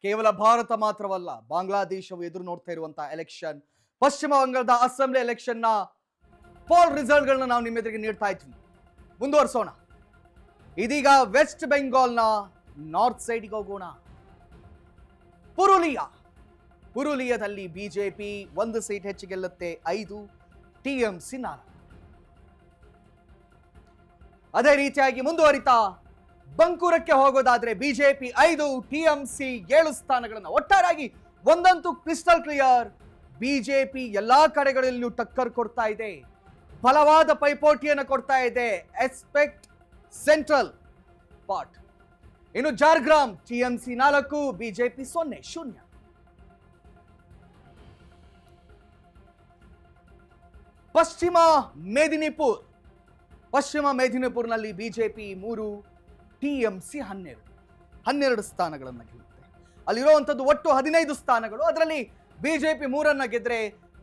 ಕೇವಲ ಭಾರತ ಮಾತ್ರವಲ್ಲ, ಬಾಂಗ್ಲಾದೇಶವು ಎದುರು ನೋಡ್ತಾ ಇರುವಂತಹ ಎಲೆಕ್ಷನ್, ಪಶ್ಚಿಮ ಬಂಗಾಳದ ಅಸೆಂಬ್ಲಿ ಎಲೆಕ್ಷನ್ ನ ಪೋಲ್ ರಿಸಲ್ಟ್ ಗಳನ್ನ ನಾವು ನಿಮ್ಮ ಎದುರಿಗೆ ನೀಡ್ತಾ ಇದ್ವಿ. ಮುಂದುವರಿಸೋಣ. ಇದೀಗ ವೆಸ್ಟ್ ಬೆಂಗಾಲ್ನ ನಾರ್ತ್ ಸೈಡ್ಗೆ ಹೋಗೋಣ. ಪುರುಲಿಯಾದಲ್ಲಿ ಬಿಜೆಪಿ 1 ಸೀಟ್ ಹೆಚ್ಚು ಗೆಲ್ಲುತ್ತೆ, 5, ಟಿಎಂಸಿ 4. ಅದೇ ರೀತಿಯಾಗಿ ಮುಂದುವರಿತಾ ಬಂಕೂರಕ್ಕೆ ಹೋಗೋದಾದ್ರೆ ಬಿಜೆಪಿ 5, ಟಿಎಂಸಿ 7 ಸ್ಥಾನಗಳನ್ನು. ಒಟ್ಟಾರೆಯಾಗಿ ಒಂದಂತೂ ಕ್ರಿಸ್ಟಲ್ ಕ್ಲಿಯರ್, ಬಿಜೆಪಿ ಎಲ್ಲಾ ಕಡೆಗಳಲ್ಲೂ ಟಕ್ಕರ್ ಕೊಡ್ತಾ ಇದೆ, ಬಲವಾದ ಪೈಪೋಟಿಯನ್ನು ಕೊಡ್ತಾ ಇದೆ. Expect central part. ಇನ್ನು ಜಾರ್ಗ್ರಾಮ್ ಟಿಎಂಸಿ 4, ಬಿಜೆಪಿ 0. ಪಶ್ಚಿಮ ಮೇದಿನಿಪುರ್ನಲ್ಲಿ ಬಿಜೆಪಿ 3, ಟಿಎಂಸಿ 12 ಸ್ಥಾನಗಳನ್ನು ಗೆಲ್ಲುತ್ತೆ. ಅಲ್ಲಿರುವಂಥದ್ದು ಒಟ್ಟು 15 ಸ್ಥಾನಗಳು. ಅದರಲ್ಲಿ ಬಿಜೆಪಿ 3 ಗೆದ್ರೆ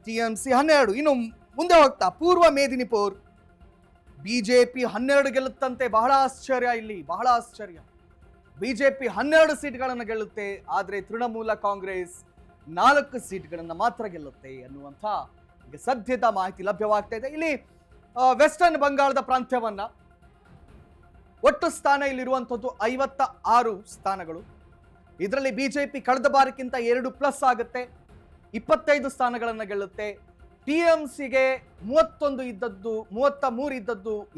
ಟಿಎಂಸಿ 12. ಇನ್ನು ಮುಂದೆ ಹೋಗ್ತಾ ಪೂರ್ವ ಮೇದಿನಿಪುರ್ ಬಿಜೆಪಿ 12 ಗೆಲ್ಲುತ್ತಂತೆ. ಬಹಳ ಆಶ್ಚರ್ಯ. ಬಿಜೆಪಿ 12 ಸೀಟ್ಗಳನ್ನು ಗೆಲ್ಲುತ್ತೆ, ಆದರೆ ತೃಣಮೂಲ ಕಾಂಗ್ರೆಸ್ 4 ಸೀಟ್ಗಳನ್ನು ಮಾತ್ರ ಗೆಲ್ಲುತ್ತೆ ಅನ್ನುವಂಥ ಈಗ ಸದ್ಯದ ಮಾಹಿತಿ ಲಭ್ಯವಾಗ್ತಾ ಇದೆ. ಇಲ್ಲಿ ವೆಸ್ಟರ್ನ್ ಬಂಗಾಳದ ಪ್ರಾಂತ್ಯವನ್ನ ಒಟ್ಟು ಸ್ಥಾನ ಇಲ್ಲಿರುವಂಥದ್ದು 56 ಸ್ಥಾನಗಳು. ಇದರಲ್ಲಿ ಬಿಜೆಪಿ ಕಳೆದ ಬಾರಿಗಿಂತ 2+ ಆಗುತ್ತೆ, 25 ಸ್ಥಾನಗಳನ್ನು ಗೆಲ್ಲುತ್ತೆ. ಟಿಎಂಸಿಗೆ 33 ಇದ್ದದ್ದು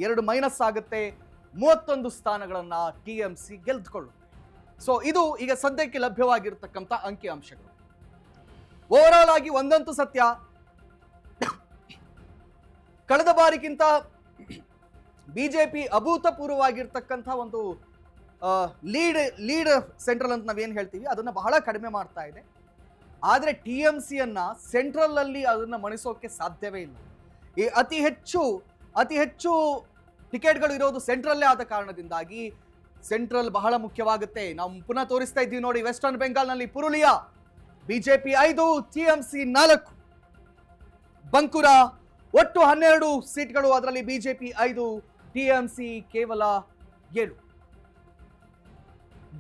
2 ಮೈನಸ್ ಆಗುತ್ತೆ, 31 ಸ್ಥಾನಗಳನ್ನ ಟಿಎಂಸಿ ಗೆಲ್ದುಕೊಳ್ಳುತ್ತೆ. ಸೊ ಇದು ಈಗ ಸದ್ಯಕ್ಕೆ ಲಭ್ಯವಾಗಿರ್ತಕ್ಕಂಥ ಅಂಕಿಅಂಶಗಳು. ಓವರ್ ಆಗಿ ಒಂದಂತೂ ಸತ್ಯ, ಕಳೆದ ಬಾರಿಗಿಂತ ಬಿಜೆಪಿ ಅಭೂತಪೂರ್ವವಾಗಿರ್ತಕ್ಕಂಥ ಒಂದು ಲೀಡ್ ಸೆಂಟ್ರಲ್ ಅಂತ ನಾವೇನು ಹೇಳ್ತೀವಿ ಅದನ್ನ ಬಹಳ ಕಡಿಮೆ ಮಾಡ್ತಾ ಇದೆ. ಆದರೆ ಟಿಎಂಸಿಯನ್ನ ಸೆಂಟ್ರಲ್ ಅಲ್ಲಿ ಅದನ್ನ ಮಣಿಸೋಕೆ ಸಾಧ್ಯವೇ ಇಲ್ಲ. ಈ ಅತಿ ಹೆಚ್ಚು ಟಿಕೆಟ್ಗಳು ಇರೋದು ಸೆಂಟ್ರಲ್ಲೇ ಆದ ಕಾರಣದಿಂದಾಗಿ ಸೆಂಟ್ರಲ್ ಬಹಳ ಮುಖ್ಯವಾಗುತ್ತೆ. ನಾವು ಪುನಃ ತೋರಿಸ್ತಾ ಇದ್ದೀವಿ ನೋಡಿ. ವೆಸ್ಟರ್ನ್ ಬೆಂಗಾಲ್ನಲ್ಲಿ ಪುರುಲಿಯಾ ಬಿಜೆಪಿ 5, ಟಿಎಂಸಿ 4. ಬಂಕುರಾ ಒಟ್ಟು 12 ಸೀಟ್ಗಳು, ಅದರಲ್ಲಿ ಬಿಜೆಪಿ 5, ಟಿಎಂಸಿ ಕೇವಲ 7.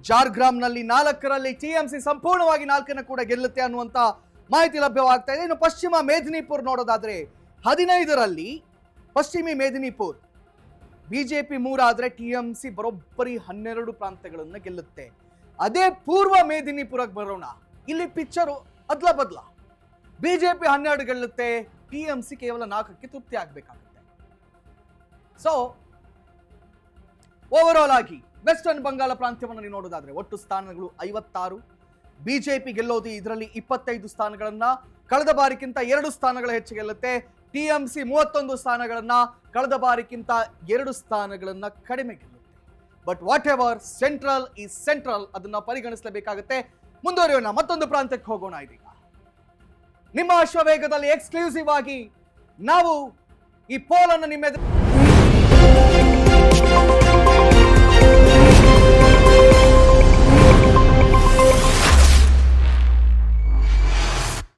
ಜಾರ್ಗ್ರಾಮ್ನಲ್ಲಿ 4ರಲ್ಲಿ ಟಿಎಂಸಿ ಸಂಪೂರ್ಣವಾಗಿ 4 ಕೂಡ ಗೆಲ್ಲುತ್ತೆ ಅನ್ನುವಂತ ಮಾಹಿತಿ ಲಭ್ಯವಾಗ್ತಾ ಇದೆ. ಇನ್ನು ಪಶ್ಚಿಮ ಮೇದಿನಿಪುರ್ ನೋಡೋದಾದ್ರೆ 15ರಲ್ಲಿ ಪಶ್ಚಿಮಿ ಮೇದಿನಿಪುರ್ ಬಿಜೆಪಿ 3 ಆದ್ರೆ ಟಿಎಂಸಿ ಬರೋಬ್ಬರಿ 12 ಪ್ರಾಂತ್ಯಗಳನ್ನು ಗೆಲ್ಲುತ್ತೆ. ಅದೇ ಪೂರ್ವ ಮೇದಿನಿಪುರಕ್ಕೆ ಬರೋಣ. ಇಲ್ಲಿ ಪಿಕ್ಚರು ಅದ್ಲ ಬದ್ಲ. ಬಿಜೆಪಿ 12 ಗೆಲ್ಲುತ್ತೆ, ಟಿಎಂಸಿ ಕೇವಲ 4ಕ್ಕೆ ತೃಪ್ತಿ ಆಗ್ಬೇಕಾಗುತ್ತೆ. ಸೊ ಓವರ್ ಆಗಿ ವೆಸ್ಟರ್ನ್ ಬಂಗಾಳ ಪ್ರಾಂತ್ಯವನ್ನು ನೀವು ನೋಡೋದಾದ್ರೆ ಒಟ್ಟು ಸ್ಥಾನಗಳು 56, ಬಿಜೆಪಿ ಗೆಲ್ಲೋದು ಇದರಲ್ಲಿ 25 ಸ್ಥಾನಗಳನ್ನ, ಕಳೆದ ಬಾರಿಗಿಂತ 2 ಸ್ಥಾನಗಳ ಹೆಚ್ಚು ಗೆಲ್ಲುತ್ತೆ. ಟಿಎಂಸಿ 31 ಸ್ಥಾನಗಳನ್ನ, ಕಳೆದ ಬಾರಿಗಿಂತ 2 ಸ್ಥಾನಗಳನ್ನ ಕಡಿಮೆ ಗೆಲ್ಲುತ್ತೆ. But whatever, central is central, ಅದನ್ನ ಪರಿಗಣಿಸಲೇಬೇಕಾಗುತ್ತೆ. ಮುಂದುವರಿಯೋಣ, ಮತ್ತೊಂದು ಪ್ರಾಂತ್ಯಕ್ಕೆ ಹೋಗೋಣ. ಇದೀಗ ನಿಮ್ಮ ಅಶ್ವವೇಗದಲ್ಲಿ ಎಕ್ಸ್ಕ್ಲೂಸಿವ್ ಆಗಿ ನಾವು ಈ ಪೋಲ್ ಅನ್ನು ನಿಮ್ಮ